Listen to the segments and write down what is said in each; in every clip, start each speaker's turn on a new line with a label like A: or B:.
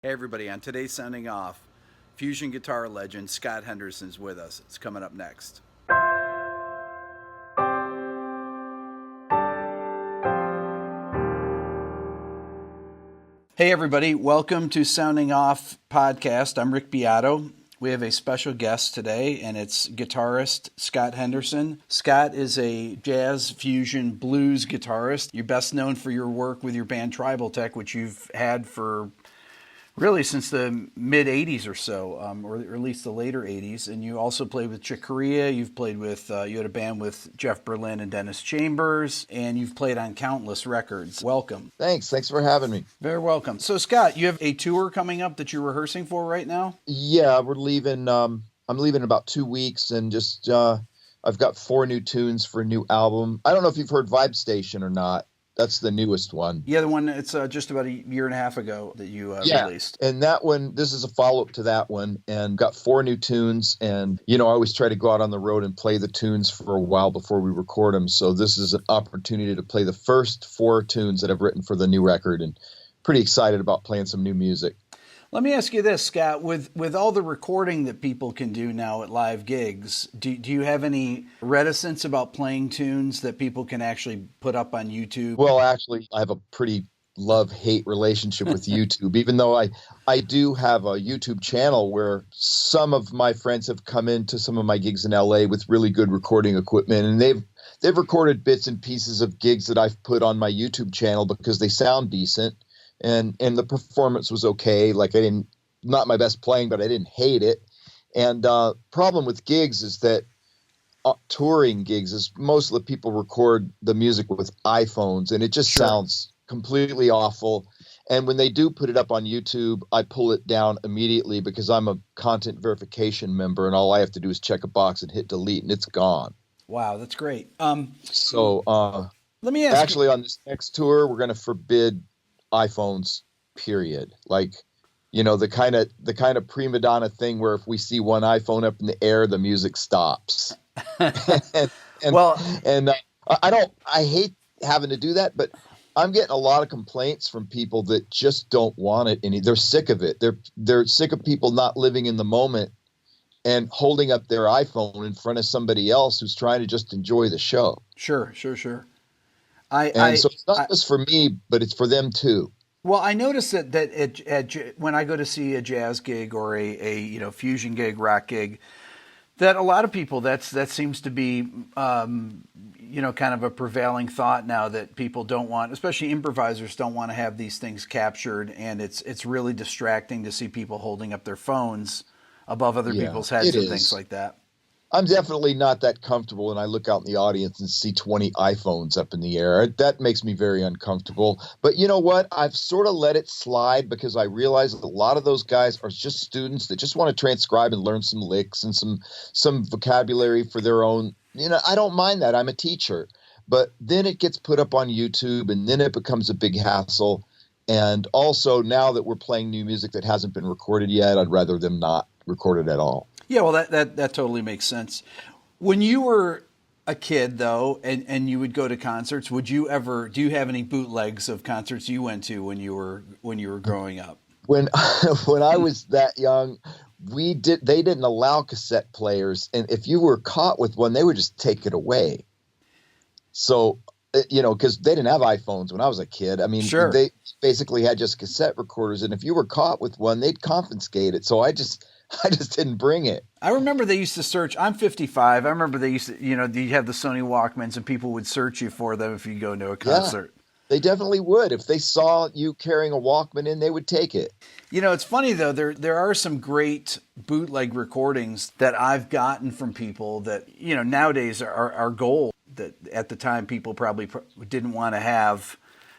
A: Hey everybody, on today's Sounding Off, fusion guitar legend Scott Henderson's with us. It's coming up next. Hey everybody, welcome to Sounding Off podcast. I'm Rick Beato. We have a special guest today, and it's guitarist Scott Henderson. Scott is a jazz fusion blues guitarist. You're best known for your work with your band Tribal Tech, which you've had for really since the mid 80s or so, or at least the later 80s. And you also played with Chick Corea. You've played with, you had a band with Jeff Berlin and Dennis Chambers, and you've played on countless records. Welcome.
B: Thanks for having me.
A: Very welcome. So Scott, you have a tour coming up that you're rehearsing for right now?
B: Yeah, we're leaving. I'm leaving in about 2 weeks, and just I've got 4 new tunes for a new album. I don't know if you've heard Vibe Station or not. That's the newest one.
A: Yeah, the one, it's just about a year and a half ago that you released.
B: And that one, this is a follow-up to that one, and got 4 new tunes. And, I always try to go out on the road and play the tunes for a while before we record them. So this is an opportunity to play the first 4 tunes that I've written for the new record, and pretty excited about playing some new music.
A: Let me ask you this, Scott, with all the recording that people can do now at live gigs, do you have any reticence about playing tunes that people can actually put up on YouTube?
B: Well, actually, I have a pretty love-hate relationship with YouTube, even though I do have a YouTube channel where some of my friends have come into some of my gigs in LA with really good recording equipment, and they've recorded bits and pieces of gigs that I've put on my YouTube channel because they sound decent. And the performance was okay. Like not my best playing, but I didn't hate it. And problem with gigs is that touring gigs is most of the people record the music with iPhones, and it just sounds completely awful. And when they do put it up on YouTube, I pull it down immediately because I'm a content verification member, and all I have to do is check a box and hit delete, and it's gone.
A: Wow, that's great.
B: So
A: let me ask.
B: Actually, on this next tour, we're going to forbid iPhones, period. Like, the kind of prima donna thing where if we see one iPhone up in the air, the music stops. I hate having to do that, but I'm getting a lot of complaints from people that just don't want it they're sick of it. They're sick of people not living in the moment and holding up their iPhone in front of somebody else who's trying to just enjoy the show.
A: Sure.
B: So it's not just for me, but it's for them too.
A: Well, I noticed that when I go to see a jazz gig or a fusion gig, rock gig, that a lot of people that seems to be kind of a prevailing thought now, that people don't want, especially improvisers, don't want to have these things captured, and it's really distracting to see people holding up their phones above other people's heads and things like that.
B: I'm definitely not that comfortable when I look out in the audience and see 20 iPhones up in the air. That makes me very uncomfortable. But you know what? I've sort of let it slide because I realize that a lot of those guys are just students that just want to transcribe and learn some licks and some vocabulary for their own. I don't mind that. I'm a teacher. But then it gets put up on YouTube, and then it becomes a big hassle. And also, now that we're playing new music that hasn't been recorded yet, I'd rather them not record it at all.
A: Yeah, well, that totally makes sense. When you were a kid, though, and you would go to concerts, do you have any bootlegs of concerts you went to when you were growing up?
B: When I was that young, they didn't allow cassette players, and if you were caught with one, they would just take it away. So, because they didn't have iPhones when I was a kid. I mean, They basically had just cassette recorders, and if you were caught with one, they'd confiscate it. So I just didn't bring it.
A: I remember they used to search. I'm 55. I remember they used to, you have the Sony Walkmans, and people would search you for them if you go to a concert.
B: Yeah, they definitely would. If they saw you carrying a Walkman in, they would take it.
A: It's funny, though. There are some great bootleg recordings that I've gotten from people that, nowadays are gold, that at the time people probably didn't want to have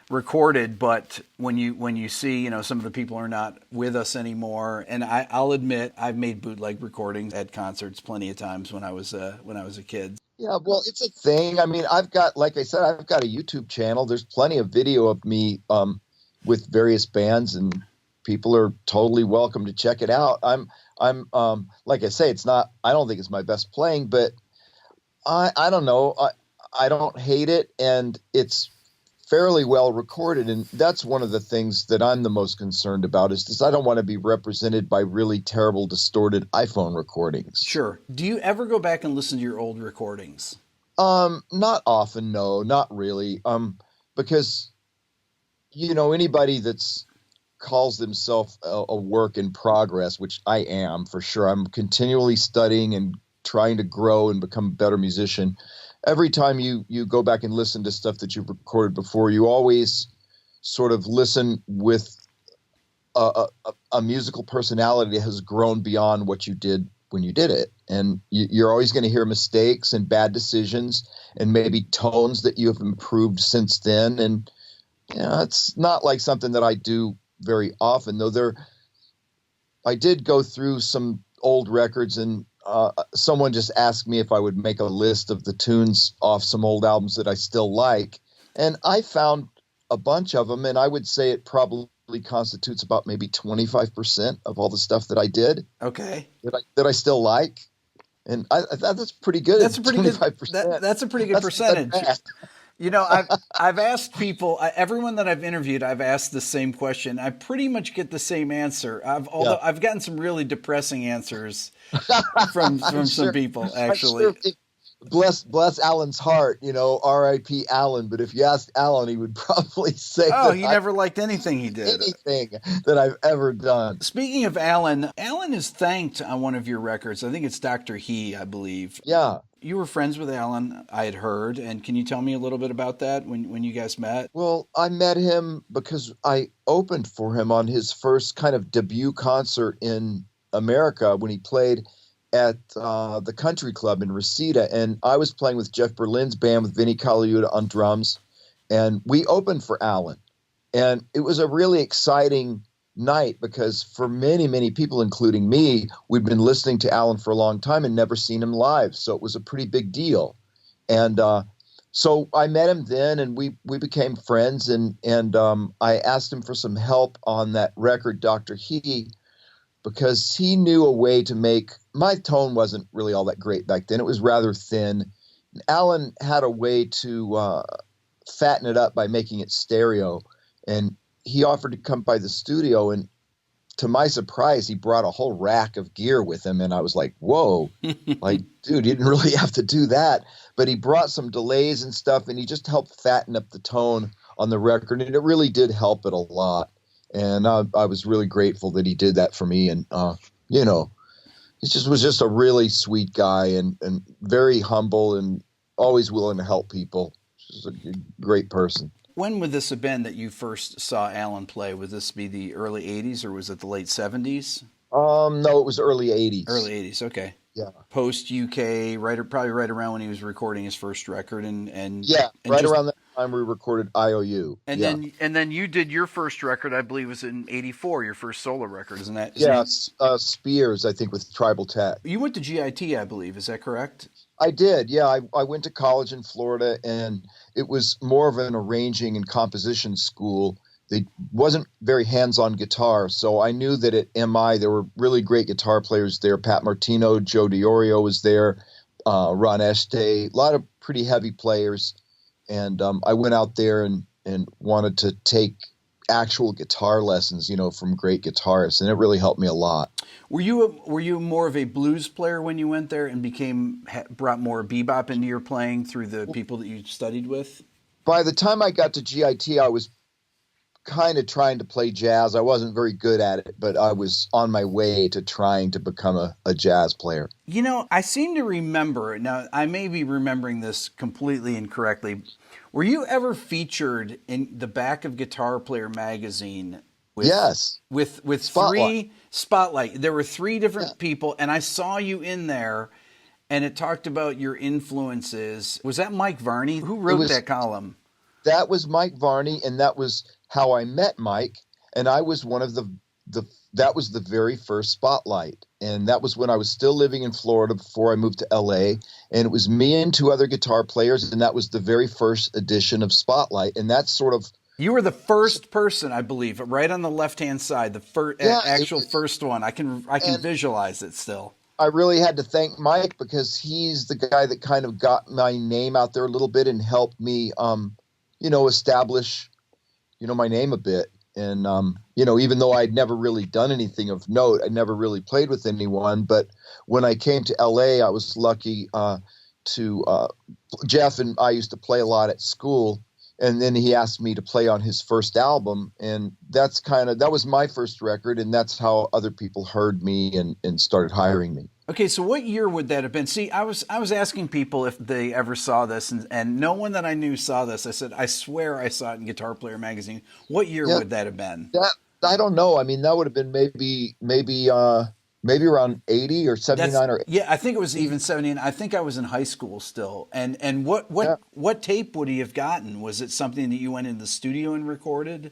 A: recorded, but when you see, some of the people are not with us anymore, and I'll admit I've made bootleg recordings at concerts plenty of times when I was a kid.
B: Yeah, well, it's a thing. I mean, like I said, I've got a YouTube channel. There's plenty of video of me with various bands, and people are totally welcome to check it out. I'm like I say, I don't think it's my best playing, but I don't know. I don't hate it, and it's fairly well recorded. And that's one of the things that I'm the most concerned about is I don't want to be represented by really terrible, distorted iPhone recordings.
A: Sure. Do you ever go back and listen to your old recordings?
B: Not often, no, not really. Because, anybody that's calls themselves a work in progress, which I am for sure. I'm continually studying and trying to grow and become a better musician. Every time you go back and listen to stuff that you've recorded before, you always sort of listen with a musical personality that has grown beyond what you did when you did it. And you're always going to hear mistakes and bad decisions and maybe tones that you have improved since then. And, it's not like something that I do very often, though. I did go through some old records, and someone just asked me if I would make a list of the tunes off some old albums that I still like. And I found a bunch of them, and I would say it probably constitutes about maybe 25% of all the stuff that I did.
A: Okay.
B: That I still like. And that's pretty good.
A: That's a pretty
B: 25%.
A: good. That's a pretty good percentage. I've asked people, everyone that I've interviewed, I've asked the same question. I pretty much get the same answer. Although I've gotten some really depressing answers from some people, actually.
B: I'm sure bless Allan's heart, R.I.P. Allan. But if you asked Allan, he would probably say,
A: he never liked anything he did.
B: Anything that I've ever done.
A: Speaking of Allan is thanked on one of your records. I think it's Dr. He, I believe.
B: Yeah.
A: You were friends with Allan, I had heard. And can you tell me a little bit about that when you guys met?
B: Well, I met him because I opened for him on his first kind of debut concert in America when he played at the Country Club in Reseda, and I was playing with Jeff Berlin's band with Vinnie Colaiuta on drums, and we opened for Allan. And it was a really exciting night because for many, many people, including me, we'd been listening to Allan for a long time and never seen him live, so it was a pretty big deal. And so I met him then, and we became friends, and I asked him for some help on that record, Dr. He, because he knew a way to make – my tone wasn't really all that great back then. It was rather thin. Allan had a way to fatten it up by making it stereo, and he offered to come by the studio, and to my surprise, he brought a whole rack of gear with him, and I was like, whoa, like, dude, you didn't really have to do that. But he brought some delays and stuff, and he just helped fatten up the tone on the record, and it really did help it a lot. And I was really grateful that he did that for me. And, he was just a really sweet guy and very humble and always willing to help people. Just a great person.
A: When would this have been that you first saw Allan play? Would this be the early 80s or was it the late 70s?
B: No, it was early 80s.
A: Early 80s, okay.
B: Yeah.
A: Post UK, probably right around when he was recording his first record, and
B: around that time we recorded IOU.
A: And then you did your first record, I believe, was in '84. Your first solo record, isn't that?
B: Spears, I think, with Tribal Tech.
A: You went to GIT, I believe. Is that correct?
B: I did. Yeah, I went to college in Florida, and it was more of an arranging and composition school. They wasn't very hands-on guitar, so I knew that at MI there were really great guitar players there. Pat Martino, Joe DiOrio was there, Ron Este, a lot of pretty heavy players. And I went out there and wanted to take actual guitar lessons, from great guitarists, and it really helped me a lot.
A: Were you more of a blues player when you went there and brought more bebop into your playing through the people that you studied with?
B: By the time I got to GIT, I was kind of trying to play jazz. I wasn't very good at it, but I was on my way to trying to become a jazz player.
A: I seem to remember, now I may be remembering this completely incorrectly. Were you ever featured in the back of Guitar Player magazine?
B: Yes.
A: With
B: Spotlight.
A: Spotlight. There were 3 different people, and I saw you in there, and it talked about your influences. Was that Mike Varney? Who wrote that column?
B: That was Mike Varney, and that was how I met Mike. And I was one of that was the very first Spotlight. And that was when I was still living in Florida before I moved to LA. And it was me and 2 other guitar players. And that was the very first edition of Spotlight. And that's sort of.
A: You were the first person, I believe, right on the left-hand side, the actual first one. I can visualize it still.
B: I really had to thank Mike because he's the guy that kind of got my name out there a little bit and helped me establish, my name a bit. And, even though I'd never really done anything of note, I never really played with anyone. But when I came to LA, I was lucky Jeff and I used to play a lot at school. And then he asked me to play on his first album. And that was my first record. And that's how other people heard me and started hiring me.
A: Okay, so what year would that have been? See, I was asking people if they ever saw this, and no one that I knew saw this. I said, I swear I saw it in Guitar Player magazine. What year would that have been?
B: I don't know. I mean, that would have been maybe around 80 or 79 or 80.
A: Yeah, I think it was even 79. I think I was in high school still. And what tape would he have gotten? Was it something that you went in the studio and recorded?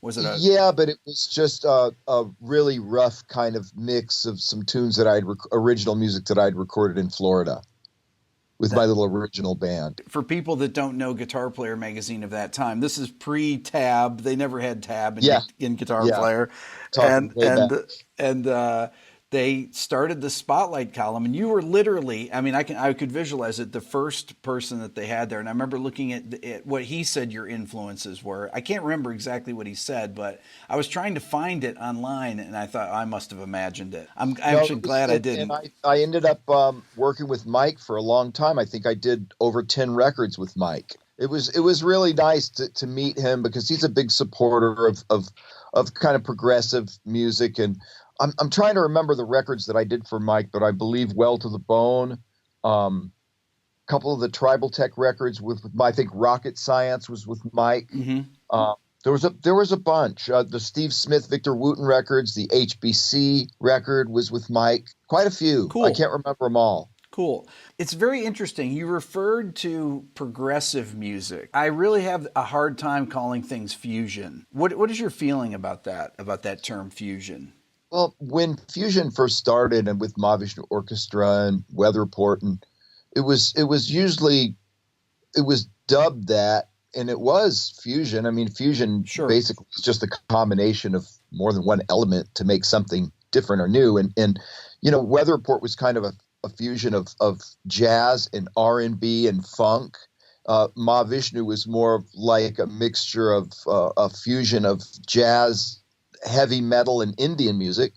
A: Was it
B: Yeah, but it was just a really rough kind of mix of some tunes that original music that I'd recorded in Florida with my little original band.
A: For people that don't know Guitar Player magazine of that time, this is pre-Tab. They never had Tab in Guitar Player. And they started the Spotlight column, and you were literally, I mean, I could visualize it, the first person that they had there. And I remember looking at what he said your influences were. I can't remember exactly what he said, but I was trying to find it online, and I thought I must have imagined it. I'm actually glad I didn't.
B: And I ended up working with Mike for a long time. I think I did over 10 records with Mike. It was really nice to meet him because he's a big supporter of kind of progressive music. And I'm trying to remember the records that I did for Mike, but I believe Well to the Bone, couple of the Tribal Tech records with I think Rocket Science was with Mike.
A: Mm-hmm.
B: There was a bunch. The Steve Smith, Victor Wooten records, the HBC record was with Mike. Quite a few.
A: Cool.
B: I can't remember them all.
A: Cool. It's very interesting. You referred to progressive music. I really have a hard time calling things fusion. What is your feeling about that term fusion?
B: Well, when fusion first started, and with Mahavishnu Orchestra and Weather Report, and it was dubbed that, and it was fusion. I mean, fusion basically is just a combination of more than one element to make something different or new. And Weather Report was kind of a fusion of jazz and R&B and funk. Mahavishnu was more of like a mixture of a fusion of jazz, heavy metal, and Indian music.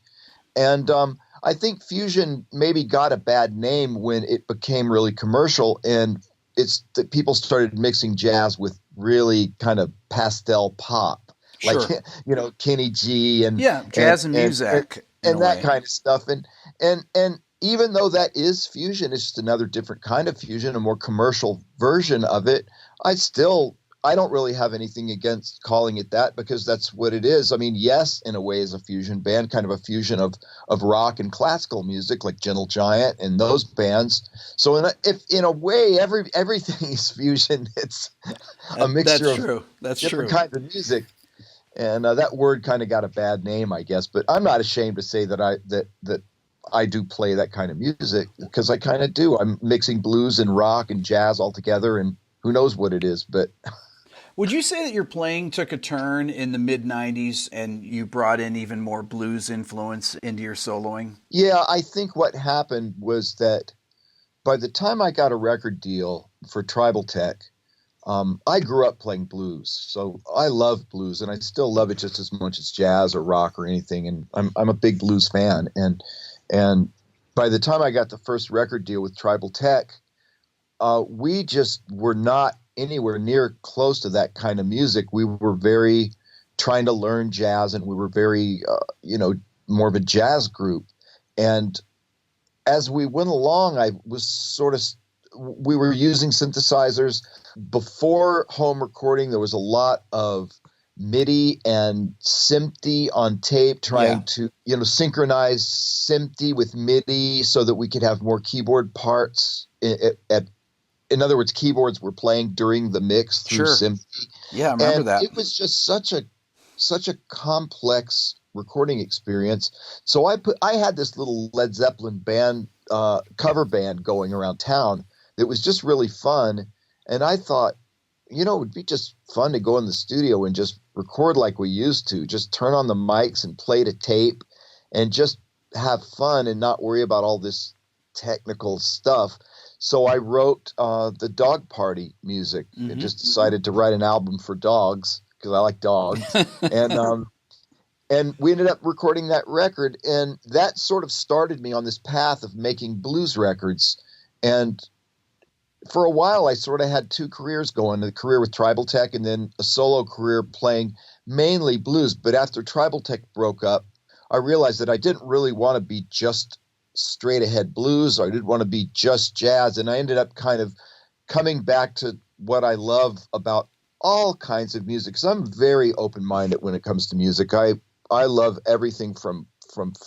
B: And I think fusion maybe got a bad name when it became really commercial, and it's that people started mixing jazz with really kind of pastel pop, like Kenny G and
A: jazz and music
B: and that kind of stuff. And even though that is fusion, it's just another different kind of fusion, a more commercial version of it. I don't really have anything against calling it that because that's what it is. I mean, Yes, in a way, is a fusion band, kind of a fusion of rock and classical music like Gentle Giant and those bands. So in a way, everything is fusion. It's a mixture of different kinds of music. And that word kind of got a bad name, I guess. But I'm not ashamed to say that I do play that kind of music because I kind of do. I'm mixing blues and rock and jazz all together, and who knows what it is, but...
A: Would you say that your playing took a turn in the mid-'90s and you brought in even more blues influence into your soloing?
B: Yeah, I think what happened was that by the time I got a record deal for Tribal Tech, I grew up playing blues. So I love blues, and I still love it just as much as jazz or rock or anything. And I'm a big blues fan. And by the time I got the first record deal with Tribal Tech, we just were not anywhere near close to that kind of music. We were very trying to learn jazz, and we were very, more of a jazz group. And as we went along, we were using synthesizers. Before home recording, there was a lot of MIDI and SMPTE on tape, trying to, synchronize SMPTE with MIDI so that we could have more keyboard parts in other words, keyboards were playing during the mix through SMPTE.
A: Yeah, I remember that.
B: It was just such a complex recording experience. So I had this little Led Zeppelin band, cover band going around town that was just really fun. And I thought, it would be just fun to go in the studio and just record like we used to, just turn on the mics and play to tape and just have fun and not worry about all this technical stuff. So I wrote the dog party music. I just decided to write an album for dogs because I like dogs. And we ended up recording that record, and that sort of started me on this path of making blues records. And for a while, I sort of had two careers going, a career with Tribal Tech and then a solo career playing mainly blues. But after Tribal Tech broke up, I realized that I didn't really want to be just straight ahead blues, or I didn't want to be just jazz. And I ended up kind of coming back to what I love about all kinds of music, because I'm very open-minded when it comes to music. I love everything from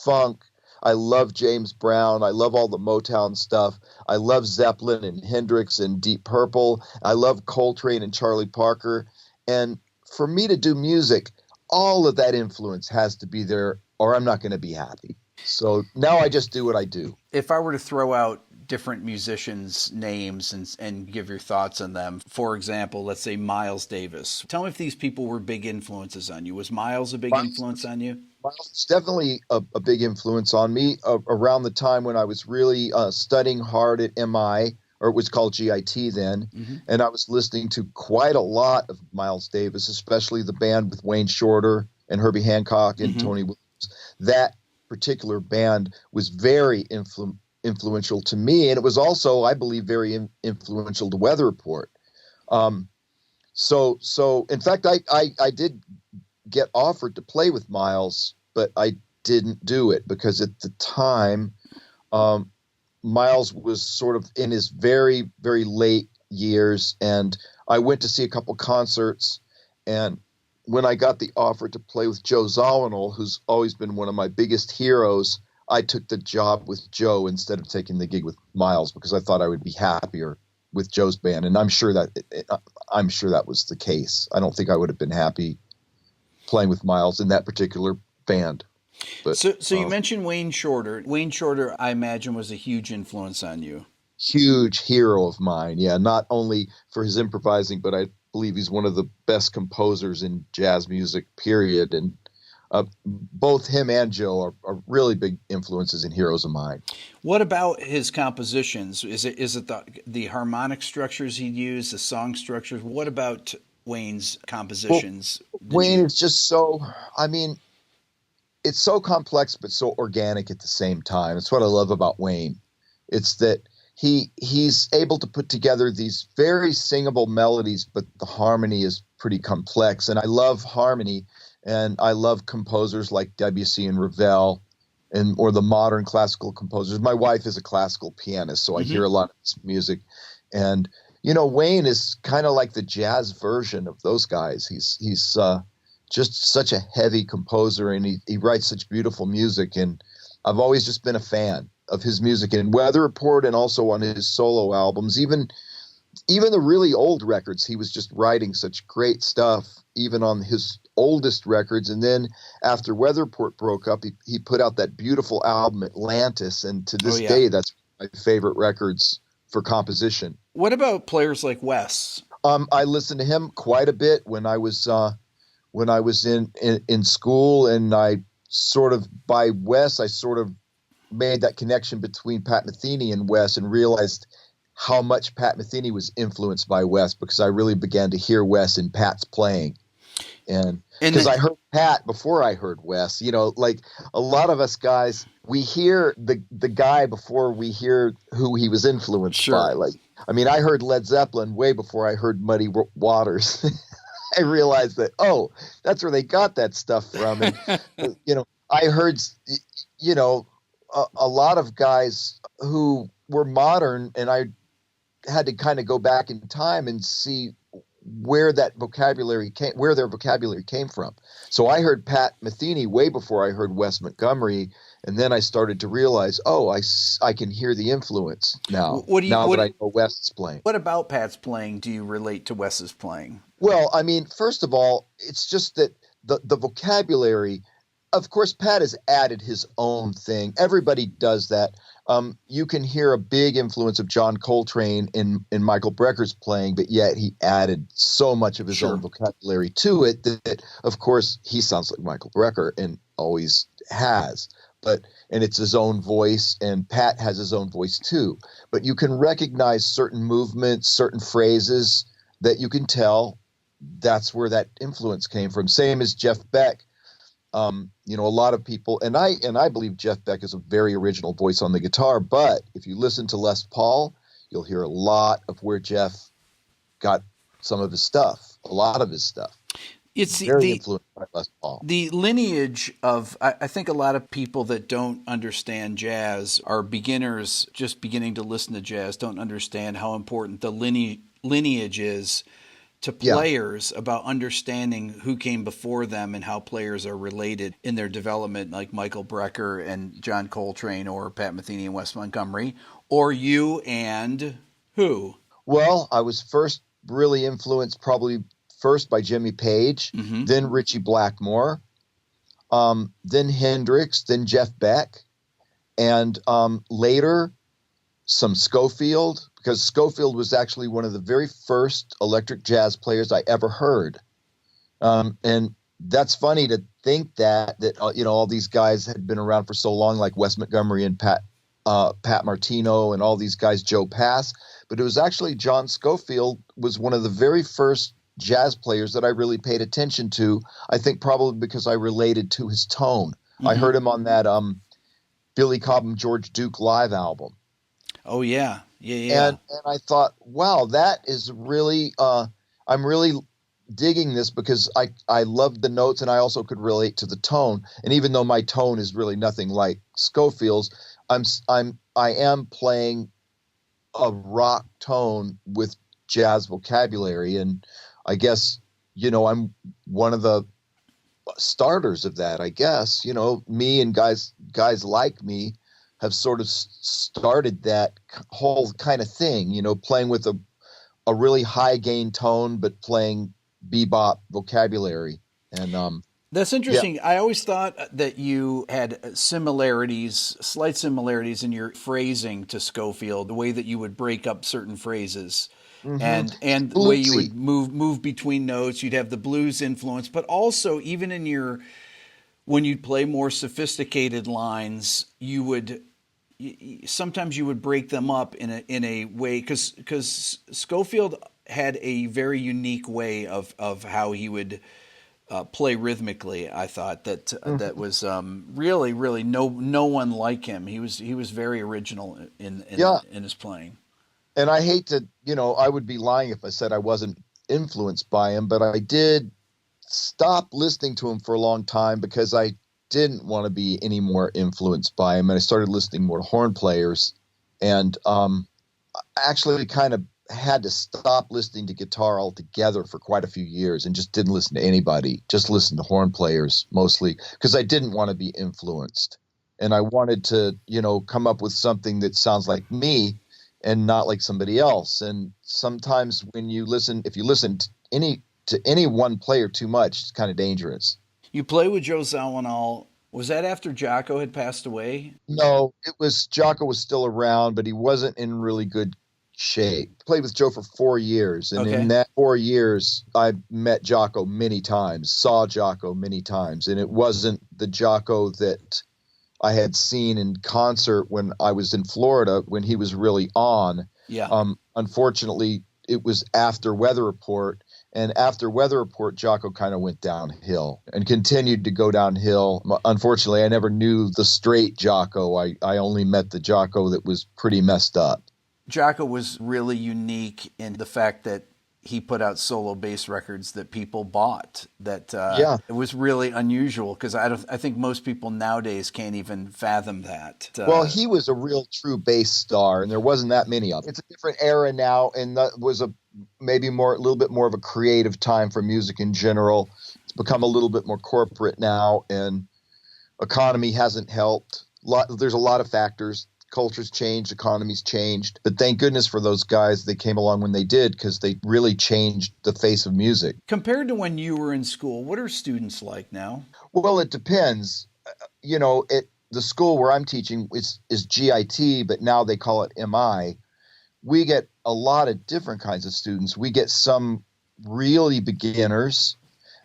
B: funk. I love James Brown. I love all the Motown stuff. I love Zeppelin and Hendrix and Deep Purple. I love Coltrane and Charlie Parker. And for me to do music, all of that influence has to be there, or I'm not going to be happy. So now I just do what I do.
A: If I were to throw out different musicians' names and give your thoughts on them, for example, let's say Miles Davis. Tell me if these people were big influences on you. Was Miles a big influence on you?
B: Miles was definitely a big influence on me around the time when I was really studying hard at MI, or it was called GIT then. And I was listening to quite a lot of Miles Davis, especially the band with Wayne Shorter and Herbie Hancock and Tony Williams. That particular band was very influential to me, and it was also, I believe, very influential to Weather Report. So in fact, I did get offered to play with Miles, but I didn't do it because at the time, Miles was sort of in his very, very late years, and I went to see a couple concerts, and when I got the offer to play with Joe Zawinul, who's always been one of my biggest heroes, I took the job with Joe instead of taking the gig with Miles because I thought I would be happier with Joe's band. And I'm sure that was the case. I don't think I would have been happy playing with Miles in that particular band. But,
A: so you mentioned Wayne Shorter. Wayne Shorter, I imagine, was a huge influence on you.
B: Huge hero of mine. Yeah, not only for his improvising, but I believe he's one of the best composers in jazz music, period. And both him and Joe are really big influences and heroes of mine.
A: What about his compositions? Is it the harmonic structures he used, the song structures? What about Wayne's compositions?
B: Well, Wayne is just so, I mean, it's so complex but so organic at the same time. It's what I love about Wayne. It's that he's able to put together these very singable melodies, but the harmony is pretty complex. And I love harmony, and I love composers like Debussy and Ravel, or the modern classical composers. My wife is a classical pianist, so I hear a lot of this music. And Wayne is kind of like the jazz version of those guys. He's just such a heavy composer, and he writes such beautiful music. And I've always just been a fan of his music in Weather Report and also on his solo albums. Even the really old records, he was just writing such great stuff, even on his oldest records. And then after Weather Report broke up, he put out that beautiful album Atlantis, and to this day, that's my favorite records for composition.
A: What about players like Wes?
B: I listened to him quite a bit when I was in school, and I sort of, by Wes, I sort of made that connection between Pat Metheny and Wes, and realized how much Pat Metheny was influenced by Wes, because I really began to hear Wes in Pat's playing. And because I heard Pat before I heard Wes, like a lot of us guys, we hear the guy before we hear who he was influenced by. Like, I mean, I heard Led Zeppelin way before I heard Muddy Waters. I realized that, that's where they got that stuff from. And, I heard, a lot of guys who were modern, and I had to kind of go back in time and see where their vocabulary came from. So I heard Pat Metheny way before I heard Wes Montgomery, and then I started to realize, I can hear the influence now. That I know Wes is playing.
A: What about Pat's playing do you relate to Wes's playing?
B: Well, I mean, first of all, it's just that the vocabulary. Of course, Pat has added his own thing. Everybody does that. You can hear a big influence of John Coltrane in Michael Brecker's playing, but yet he added so much of his own vocabulary to it that, of course, he sounds like Michael Brecker and always has. and it's his own voice, and Pat has his own voice too. But you can recognize certain movements, certain phrases that you can tell that's where that influence came from. Same as Jeff Beck. A lot of people, and I believe Jeff Beck is a very original voice on the guitar, but if you listen to Les Paul, you'll hear a lot of where Jeff got some of his stuff, a lot of his stuff.
A: It's
B: very influenced by Les Paul.
A: The lineage of, I think a lot of people that don't understand jazz are beginners just beginning to listen to jazz, don't understand how important the lineage is to players, about understanding who came before them and how players are related in their development, like Michael Brecker and John Coltrane, or Pat Metheny and Wes Montgomery, or you and who?
B: Well, I was first really influenced probably first by Jimmy Page, then Ritchie Blackmore, then Hendrix, then Jeff Beck, and later some Scofield, because Scofield was actually one of the very first electric jazz players I ever heard. And that's funny to think that all these guys had been around for so long, like Wes Montgomery and Pat Martino and all these guys, Joe Pass. But it was actually John Scofield was one of the very first jazz players that I really paid attention to. I think probably because I related to his tone. I heard him on that Billy Cobham George Duke live album.
A: Oh yeah. And
B: I thought, wow, that is really I'm really digging this, because I loved the notes and I also could relate to the tone. And even though my tone is really nothing like Scofield's, I am playing a rock tone with jazz vocabulary, and I guess I'm one of the starters of that. I guess me and guys like me have sort of started that whole kind of thing, playing with a really high gain tone, but playing bebop vocabulary. And
A: that's interesting. Yeah. I always thought that you had slight similarities in your phrasing to Scofield, the way that you would break up certain phrases. And the way you would move between notes. You'd have the blues influence, but also even in when you'd play more sophisticated lines, sometimes you would break them up in a way, because Scofield had a very unique way of how he would play rhythmically. I thought that was really, really no one like him. He was very original in his playing.
B: And I hate to, I would be lying if I said I wasn't influenced by him, but I did stop listening to him for a long time because I didn't want to be any more influenced by him. And I started listening more to horn players, and I actually kind of had to stop listening to guitar altogether for quite a few years and just didn't listen to anybody, just listen to horn players mostly, because I didn't want to be influenced. And I wanted to, come up with something that sounds like me and not like somebody else. And sometimes if you listen to any one player too much, it's kind of dangerous.
A: You play with Joe Zawinul. Was that after Jocko had passed away?
B: No, Jocko was still around, but he wasn't in really good shape. Played with Joe for 4 years. And in that 4 years, I met Jocko many times, saw Jocko many times. And it wasn't the Jocko that I had seen in concert when I was in Florida when he was really on.
A: Yeah.
B: Unfortunately, it was after Weather Report. And after Weather Report, Jocko kind of went downhill and continued to go downhill. Unfortunately, I never knew the straight Jocko. I only met the Jocko that was pretty messed up.
A: Jocko was really unique in the fact that he put out solo bass records that people bought. It was really unusual, because I think most people nowadays can't even fathom that.
B: Well, he was a real true bass star, and there wasn't that many of them. It's a different era now, and that was a little bit more of a creative time for music in general. It's become a little bit more corporate now, and economy hasn't helped. There's a lot of factors. Culture's changed, economy's changed, but thank goodness for those guys. They came along when they did, because they really changed the face of music.
A: Compared to when you were in school, what are students like now?
B: Well, it depends. The school where I'm teaching is GIT, but now they call it MI. We get a lot of different kinds of students. We get some really beginners,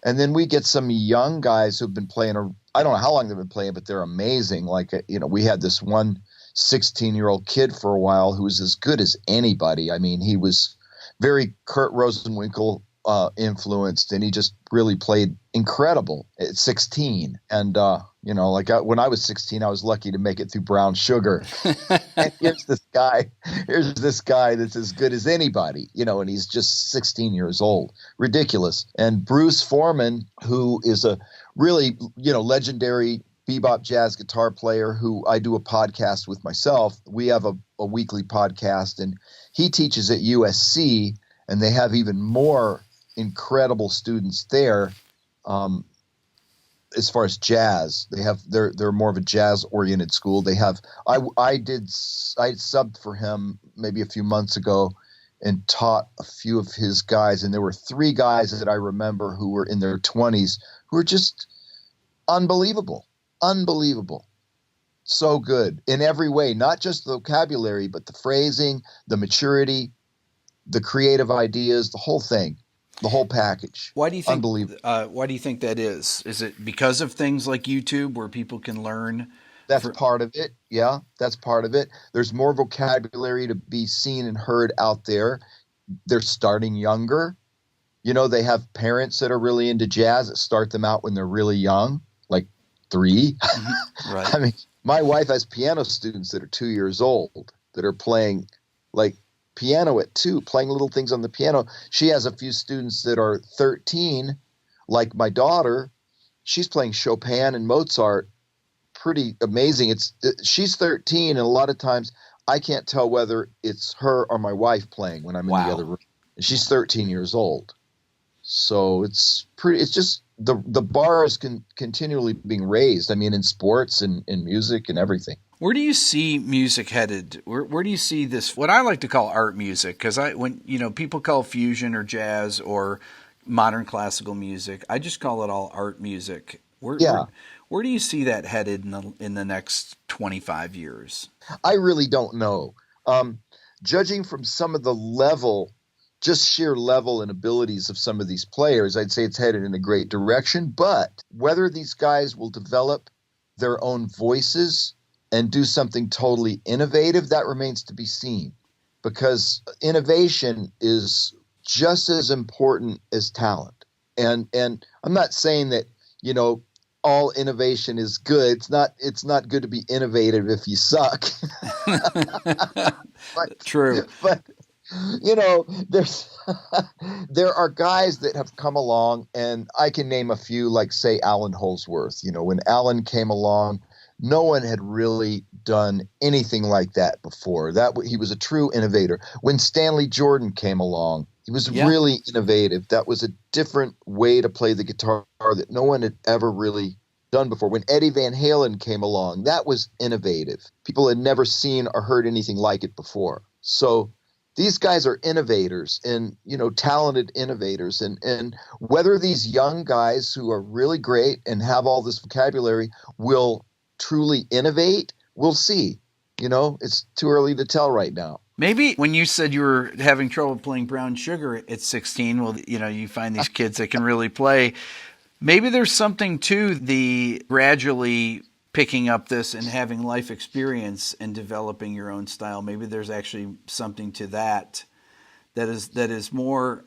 B: and then we get some young guys who've been playing I don't know how long they've been playing, but they're amazing. Like, we had this one 16-year-old kid for a while who was as good as anybody. I mean, he was very Kurt Rosenwinkel influenced, and he just really played incredible at 16. And, when I was 16, I was lucky to make it through Brown Sugar. And here's this guy that's as good as anybody, and he's just 16 years old. Ridiculous. And Bruce Foreman, who is a really, legendary bebop jazz guitar player who I do a podcast with myself. We have a weekly podcast, and he teaches at USC, and they have even more incredible students there. As far as jazz, they're more of a jazz oriented school. They have, I subbed for him maybe a few months ago and taught a few of his guys. And there were 3 guys that I remember who were in their 20s who were just unbelievable. So good in every way, not just the vocabulary, but the phrasing, the maturity, the creative ideas, the whole thing, the whole package.
A: Why do you think?
B: Unbelievable.
A: Why do you think that is? Is it because of things like YouTube where people can learn?
B: That's part of it. Yeah, that's part of it. There's more vocabulary to be seen and heard out there. They're starting younger. They have parents that are really into jazz that start them out when they're really young, like 3.
A: Mm-hmm. Right.
B: I mean, my wife has piano students that are 2 years old that are playing like piano at 2, playing little things on the piano. She has a few students that are 13, like my daughter. She's playing Chopin and Mozart. Pretty amazing. She's 13, and a lot of times I can't tell whether it's her or my wife playing when I'm in the other room. And she's 13 years old. So it's just the bar is continually being raised. I mean, in sports and in music and everything.
A: Where do you see music headed? Where do you see this? What I like to call art music, because when people call fusion or jazz or modern classical music, I just call it all art music. Where do you see that headed in the next 25 years?
B: I really don't know. Judging from some of the level, just sheer level and abilities of some of these players, I'd say it's headed in a great direction. But whether these guys will develop their own voices and do something totally innovative, that remains to be seen, because innovation is just as important as talent. And I'm not saying that, all innovation is good. It's not good to be innovative if you suck.
A: True.
B: But there are guys that have come along, and I can name a few, like say Allan Holdsworth. When Allan came along, no one had really done anything like that before. He was a true innovator. When Stanley Jordan came along, he was really innovative. That was a different way to play the guitar that no one had ever really done before. When Eddie Van Halen came along, that was innovative. People had never seen or heard anything like it before. So these guys are innovators and, talented innovators. And whether these young guys who are really great and have all this vocabulary will truly innovate, we'll see. It's too early to tell right now.
A: Maybe when you said you were having trouble playing Brown Sugar at 16, well, you find these kids that can really play. Maybe there's something to the gradually picking up this and having life experience and developing your own style. Maybe there's actually something to that is more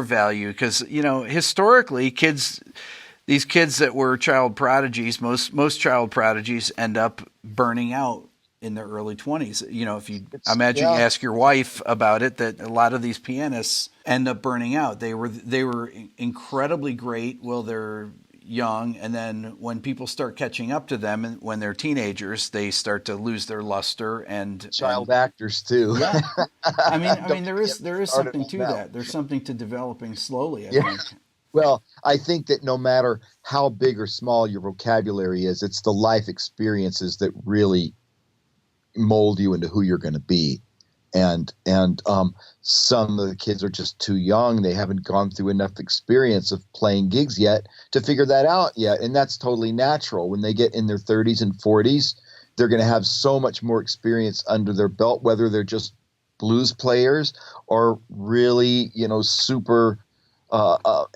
A: value, because historically these kids that were child prodigies, most child prodigies end up burning out in their early 20s. If you you ask your wife about it, that a lot of these pianists end up burning out. They were incredibly great while they're young, and then when people start catching up to them and when they're teenagers, they start to lose their luster. And
B: child actors too.
A: Yeah. I mean there is something to that. There's something to developing slowly, I think.
B: Well, I think that no matter how big or small your vocabulary is, it's the life experiences that really mold you into who you're going to be. And some of the kids are just too young. They haven't gone through enough experience of playing gigs yet to figure that out yet. And that's totally natural. When they get in their 30s and 40s, they're going to have so much more experience under their belt, whether they're just blues players or really, super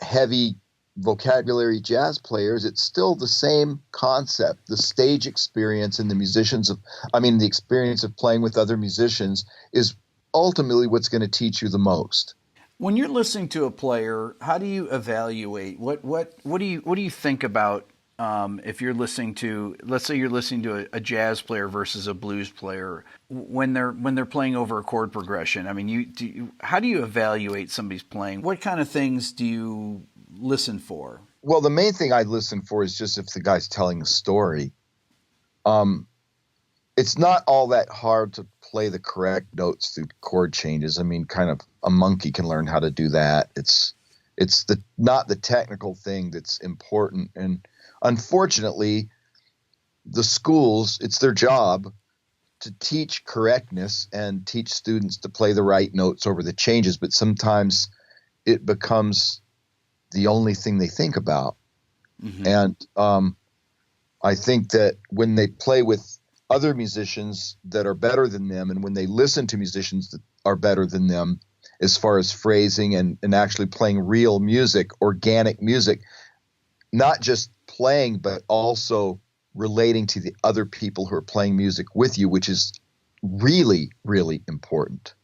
B: heavy vocabulary jazz players, it's still the same concept. The stage experience and the experience of playing with other musicians is ultimately what's going to teach you the most.
A: When you're listening to a player, how do you evaluate? What do you think about if you're listening to, let's say you're listening to a jazz player versus a blues player when they're playing over a chord progression? I mean, how do you evaluate somebody's playing? What kind of things do you listen for?
B: Well, the main thing I listen for is just if the guy's telling a story. It's not all that hard to play the correct notes through chord changes. I mean, kind of a monkey can learn how to do that. It's not the technical thing that's important. And unfortunately, the schools, it's their job to teach correctness and teach students to play the right notes over the changes. But sometimes it becomes the only thing they think about. Mm-hmm. And I think that when they play with other musicians that are better than them, and when they listen to musicians that are better than them, as far as phrasing and actually playing real music, organic music, not just playing, but also relating to the other people who are playing music with you, which is really, really important.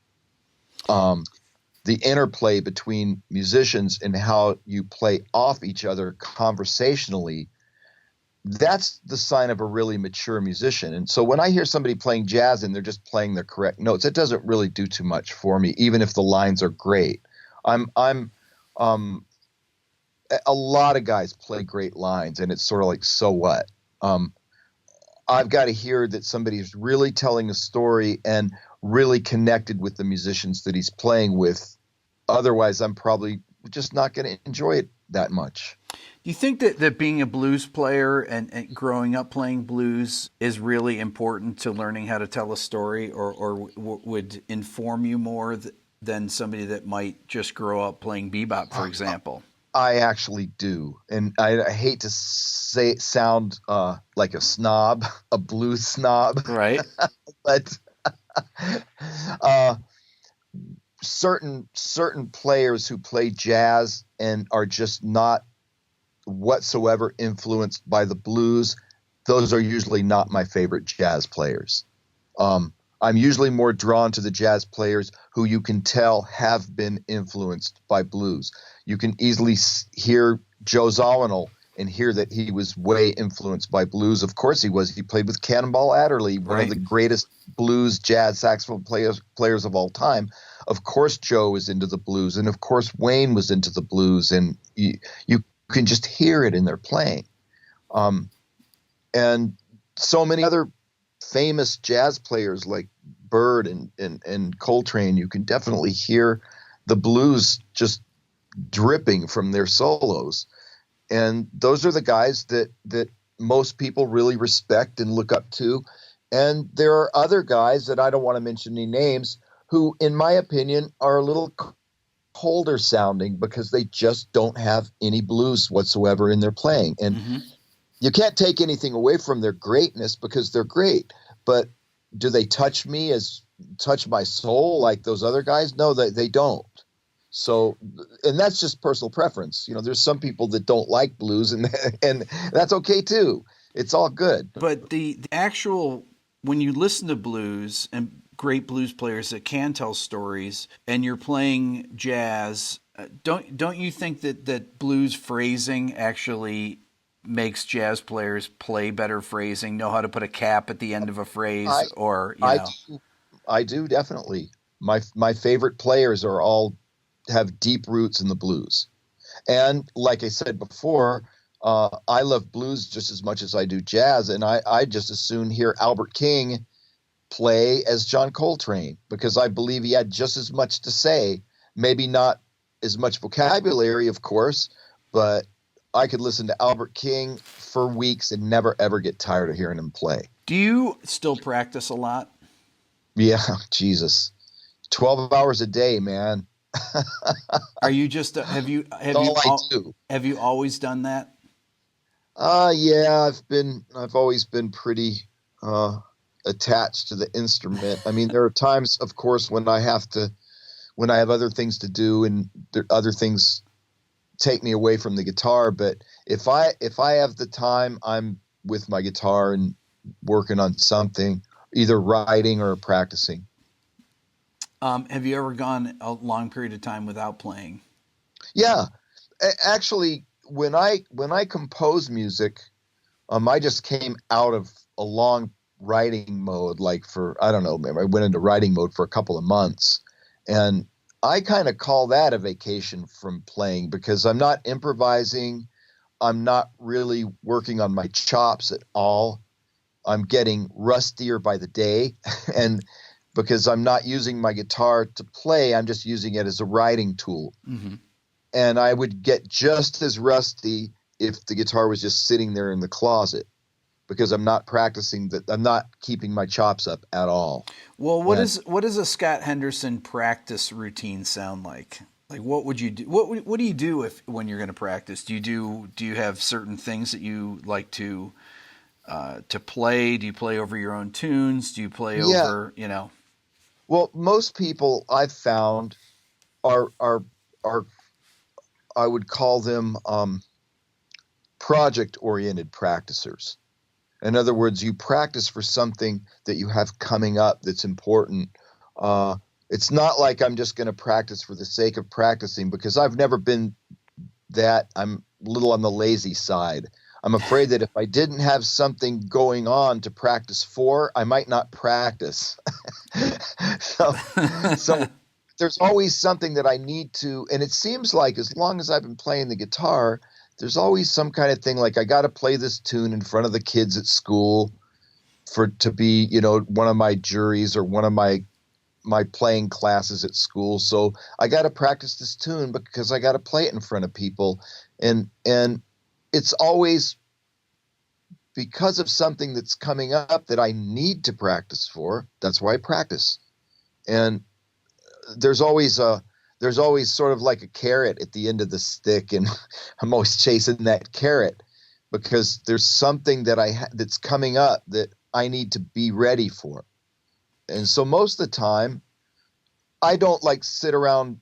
B: The interplay between musicians and how you play off each other conversationally, that's the sign of a really mature musician. And so when I hear somebody playing jazz and they're just playing the correct notes, it doesn't really do too much for me, even if the lines are great. A lot of guys play great lines, and it's sort of like, so what? I've got to hear that somebody's really telling a story and really connected with the musicians that he's playing with. Otherwise, I'm probably just not going to enjoy it that much.
A: Do you think that being a blues player and growing up playing blues is really important to learning how to tell a story, or would inform you more than somebody that might just grow up playing bebop, for example?
B: I actually do. And I hate to sound like a snob, a blues snob.
A: Right.
B: But certain players who play jazz and are just not whatsoever influenced by the blues, those are usually not my favorite jazz players. I'm usually more drawn to the jazz players who you can tell have been influenced by blues. You can easily hear Joe Zawinul and hear that he was way influenced by blues. Of course he was. He played with Cannonball Adderley, one of the greatest blues jazz saxophone players of all time. Of course Joe was into the blues, and of course Wayne was into the blues, and you can just hear it in their playing. And so many other famous jazz players like Bird and Coltrane, you can definitely hear the blues just dripping from their solos. And those are the guys that most people really respect and look up to. And there are other guys that I don't want to mention any names who, in my opinion, are a little colder sounding because they just don't have any blues whatsoever in their playing. And you can't take anything away from their greatness because they're great. But do they touch my soul like those other guys? No, they don't. So, and that's just personal preference. You know, there's some people that don't like blues, and that's okay too. It's all good.
A: But the actual, when you listen to blues and great blues players that can tell stories, and you're playing jazz, don't you think that blues phrasing actually makes jazz players play better phrasing, know how to put a cap at the end of a phrase,
B: I do definitely. My favorite players are all have deep roots in the blues. And like I said before, I love blues just as much as I do jazz. And I just as soon hear Albert King play as John Coltrane, because I believe he had just as much to say, maybe not as much vocabulary, of course, but I could listen to Albert King for weeks and never, ever get tired of hearing him play.
A: Do you still practice a lot?
B: Yeah, Jesus. 12 hours a day, man.
A: Are you just have you always done that?
B: Yeah, I've always been pretty attached to the instrument. I mean, there are times, of course, when I have other things to do and there are other things take me away from the guitar. But if I have the time, I'm with my guitar and working on something, either writing or practicing.
A: Have you ever gone a long period of time without playing?
B: Yeah, actually, when I compose music, I just came out of a long writing mode, like for, I don't know, I went into writing mode for a couple of months, and I kind of call that a vacation from playing because I'm not improvising. I'm not really working on my chops at all. I'm getting rustier by the day. And because I'm not using my guitar to play, I'm just using it as a writing tool.
A: Mm-hmm.
B: And I would get just as rusty if the guitar was just sitting there in the closet because I'm not practicing that. I'm not keeping my chops up at all.
A: Well, what does a Scott Henderson practice routine sound like? Like, what would you do? What do you do when you're going to practice? Do you have certain things that you like to play? Do you play over your own tunes? Do you play over, you know?
B: Well, most people I've found are I would call them project-oriented practicers. In other words, you practice for something that you have coming up that's important. It's not like I'm just going to practice for the sake of practicing because I've never been that. I'm a little on the lazy side. I'm afraid that if I didn't have something going on to practice for, I might not practice. So there's always something that I need to, and it seems like as long as I've been playing the guitar, there's always some kind of thing like I got to play this tune in front of the kids at school to be, one of my juries or one of my playing classes at school. So I got to practice this tune because I got to play it in front of people. And it's always because of something that's coming up that I need to practice for. That's why I practice. And there's always sort of like a carrot at the end of the stick, and I'm always chasing that carrot because there's something that that's coming up that I need to be ready for. And so most of the time, I don't like sit around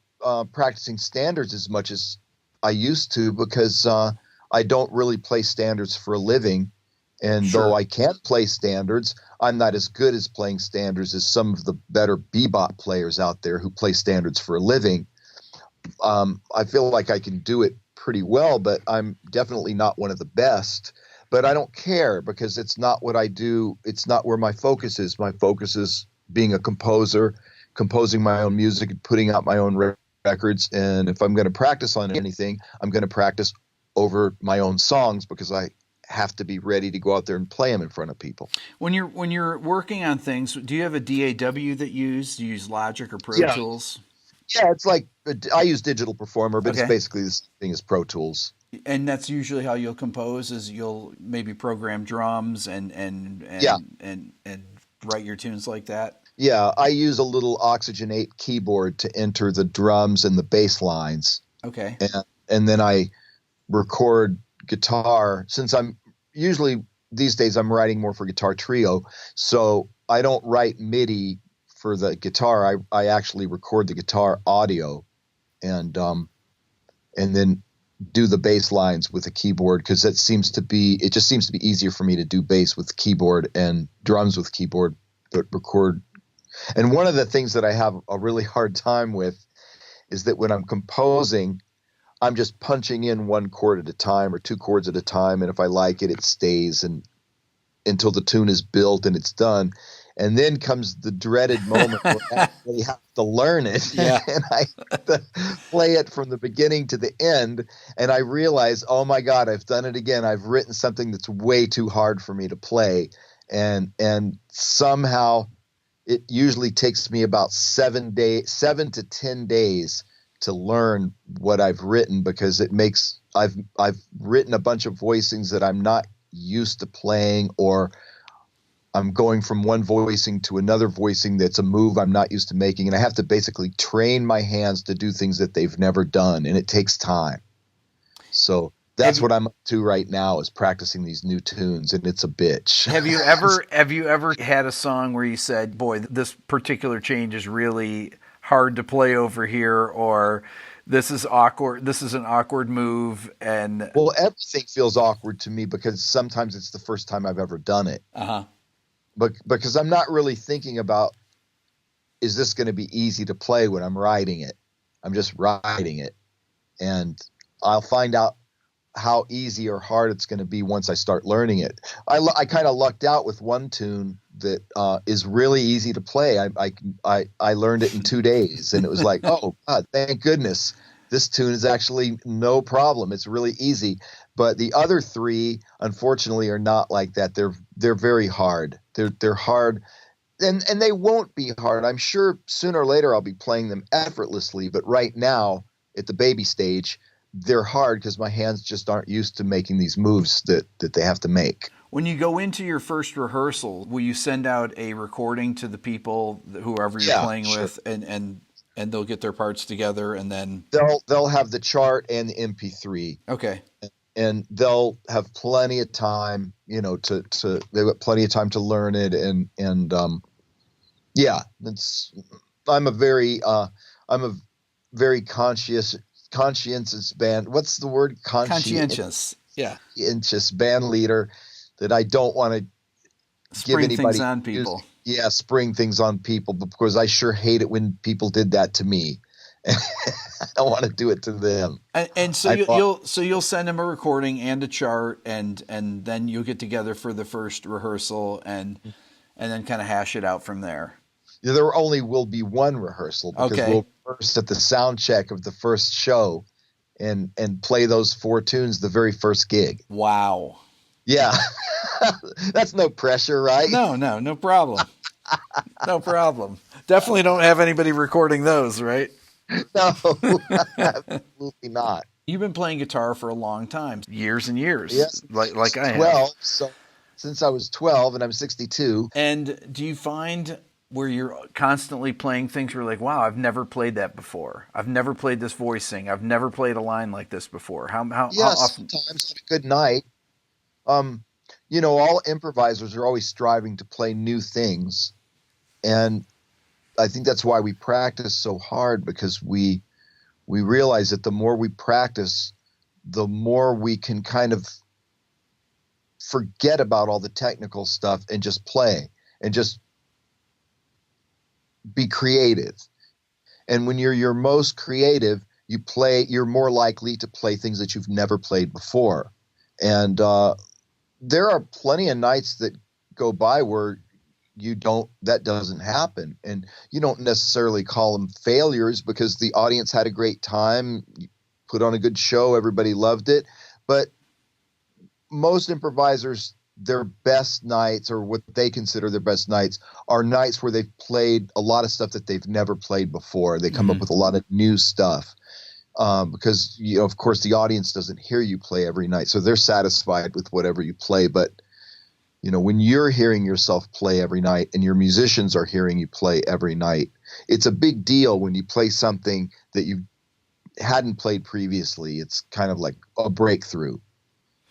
B: practicing standards as much as I used to because I don't really play standards for a living. And
A: Sure.
B: though I can't play standards, I'm not as good as playing standards as some of the better bebop players out there who play standards for a living. I feel like I can do it pretty well, but I'm definitely not one of the best. But I don't care because it's not what I do. It's not where my focus is. My focus is being a composer, composing my own music, and putting out my own records. And if I'm going to practice on anything, I'm going to practice over my own songs because I have to be ready to go out there and play them in front of people.
A: When you're working on things, do you have a DAW that you use? Do you use Logic or Pro Tools?
B: Yeah, it's like I use Digital Performer, but
A: Okay.
B: It's basically the same thing as Pro Tools.
A: And that's usually how you'll compose, is you'll maybe program drums and write your tunes like that.
B: Yeah, I use a little Oxygenate keyboard to enter the drums and the bass lines.
A: Okay.
B: And then I record guitar. Since I'm usually these days I'm writing more for Guitar Trio, so I don't write MIDI for the guitar. I actually record the guitar audio and then do the bass lines with the keyboard because it just seems to be easier for me to do bass with the keyboard and drums with keyboard, but record. And one of the things that I have a really hard time with is that when I'm composing, I'm just punching in one chord at a time or two chords at a time. And if I like it, it stays until the tune is built and it's done. And then comes the dreaded moment where I actually have to learn it.
A: Yeah.
B: And I have to play it from the beginning to the end. And I realize, oh my God, I've done it again. I've written something that's way too hard for me to play. And somehow it usually takes me about 7 to 10 days to learn what I've written because I've written a bunch of voicings that I'm not used to playing, or I'm going from one voicing to another voicing that's a move I'm not used to making, and I have to basically train my hands to do things that they've never done, and it takes time. So that's what I'm up to right now, is practicing these new tunes, and it's a bitch.
A: Have you ever had a song where you said, boy, this particular change is really hard to play over here, or this is awkward. This is an awkward move, and
B: Well, everything feels awkward to me because sometimes it's the first time I've ever done it. But because I'm not really thinking about, is this going to be easy to play when I'm writing it? I'm just writing it, and I'll find out how easy or hard it's going to be once I start learning it. I kind of lucked out with one tune that is really easy to play. I learned it in 2 days, and it was like, oh God, thank goodness, this tune is actually no problem. It's really easy. But the other three, unfortunately, are not like that. They're very hard. They're hard, and they won't be hard. I'm sure sooner or later I'll be playing them effortlessly. But right now, at the baby stage, they're hard because my hands just aren't used to making these moves that they have to make.
A: When you go into your first rehearsal, will you send out a recording to the people, whoever you're playing with, and they'll get their parts together, and then
B: they'll have the chart and the MP3.
A: Okay.
B: And they'll have plenty of time, they've got plenty of time to learn it, and I'm a very conscientious band. What's the word?
A: Conscientious. Yeah.
B: Conscientious band leader, that I don't want to give anybody
A: things on people.
B: Spring things on people, because I sure hate it when people did that to me. I don't want to do it to them.
A: And so you'll send them a recording and a chart, and then you'll get together for the first rehearsal, and then kind of hash it out from there.
B: Yeah, there only will be one rehearsal, because we'll first at the sound check of the first show and play those 4 tunes the very first gig.
A: Wow.
B: Yeah. That's no pressure, right?
A: No problem. No problem. Definitely don't have anybody recording those, right?
B: No, absolutely not.
A: You've been playing guitar for a long time, years and years.
B: Yes,
A: like I have.
B: 12. So since I was 12, and I'm 62.
A: And do you find where you're constantly playing things where you're like, wow, I've never played that before. I've never played this voicing. I've never played a line like this before. How often?
B: Sometimes on a good night. All improvisers are always striving to play new things, and I think that's why we practice so hard, because we realize that the more we practice, the more we can kind of forget about all the technical stuff and just play and just be creative. And when you're your most creative, you're more likely to play things that you've never played before. And there are plenty of nights that go by where that doesn't happen, and you don't necessarily call them failures, because the audience had a great time, you put on a good show, everybody loved it. But most improvisers, their best nights, or what they consider their best nights, are nights where they've played a lot of stuff that they've never played before. They come up with a lot of new stuff, because of course the audience doesn't hear you play every night, so they're satisfied with whatever you play. But when you're hearing yourself play every night, and your musicians are hearing you play every night, it's a big deal when you play something that you hadn't played previously. It's kind of like a breakthrough,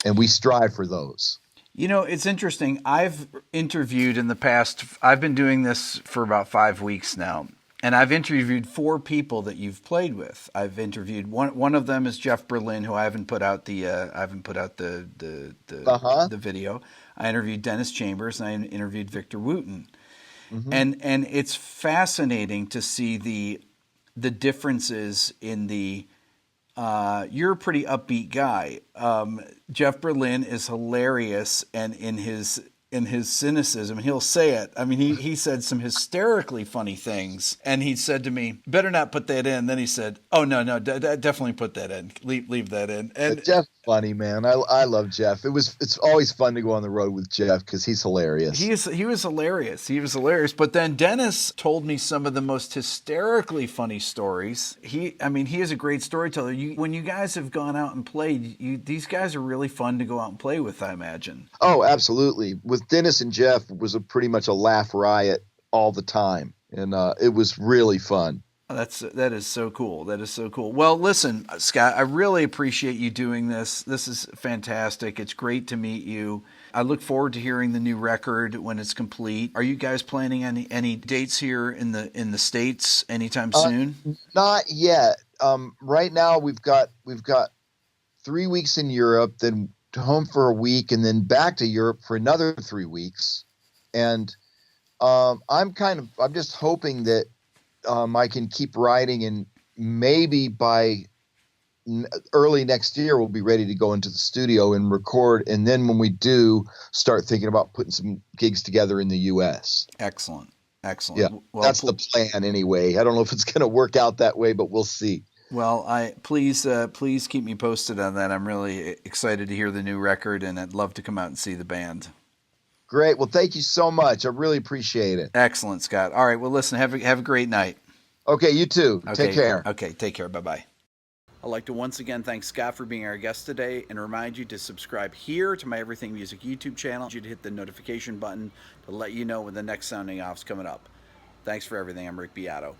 B: and we strive for those.
A: It's interesting. I've interviewed in the past, I've been doing this for about 5 weeks now, and I've interviewed 4 people that you've played with. I've interviewed one of them is Jeff Berlin, who I haven't put out the video. I interviewed Dennis Chambers, and I interviewed Victor Wooten. And it's fascinating to see the differences in the you're a pretty upbeat guy. Jeff Berlin is hilarious, and in his cynicism, he'll say it. I mean, he said some hysterically funny things, and he said to me, "Better not put that in." Then he said, "Oh no, definitely put that in. Leave that in." And
B: Jeff's funny, man. I love Jeff. It's always fun to go on the road with Jeff, because he's hilarious.
A: He was hilarious. He was hilarious. But then Dennis told me some of the most hysterically funny stories. He is a great storyteller. When you guys have gone out and played, these guys are really fun to go out and play with, I imagine.
B: Oh, absolutely. With Dennis and Jeff, it was pretty much a laugh riot all the time, and it was really fun.
A: That is so cool. That is so cool. Well, listen, Scott, I really appreciate you doing this. This is fantastic. It's great to meet you. I look forward to hearing the new record when it's complete. Are you guys planning any dates here in the States anytime soon?
B: Not yet. right now we've got 3 weeks in Europe, then home for a week, and then back to Europe for another 3 weeks. And I'm just hoping that I can keep writing, and maybe by early next year we'll be ready to go into the studio and record. And then when we do, start thinking about putting some gigs together in the U.S.
A: Excellent.
B: Yeah,
A: Well,
B: that's the plan anyway. I don't know if it's going to work out that way, but we'll see.
A: Well, please keep me posted on that. I'm really excited to hear the new record, and I'd love to come out and see the band.
B: Great. Well, thank you so much. I really appreciate it.
A: Excellent, Scott. All right. Well, listen, have a great night.
B: Okay, you too.
A: Okay.
B: Take care.
A: Okay, take care. Bye-bye. I'd like to once again thank Scott for being our guest today and remind you to subscribe here to my Everything Music YouTube channel. You to hit the notification button to let you know when the next Sounding Off's coming up. Thanks for everything. I'm Rick Beato.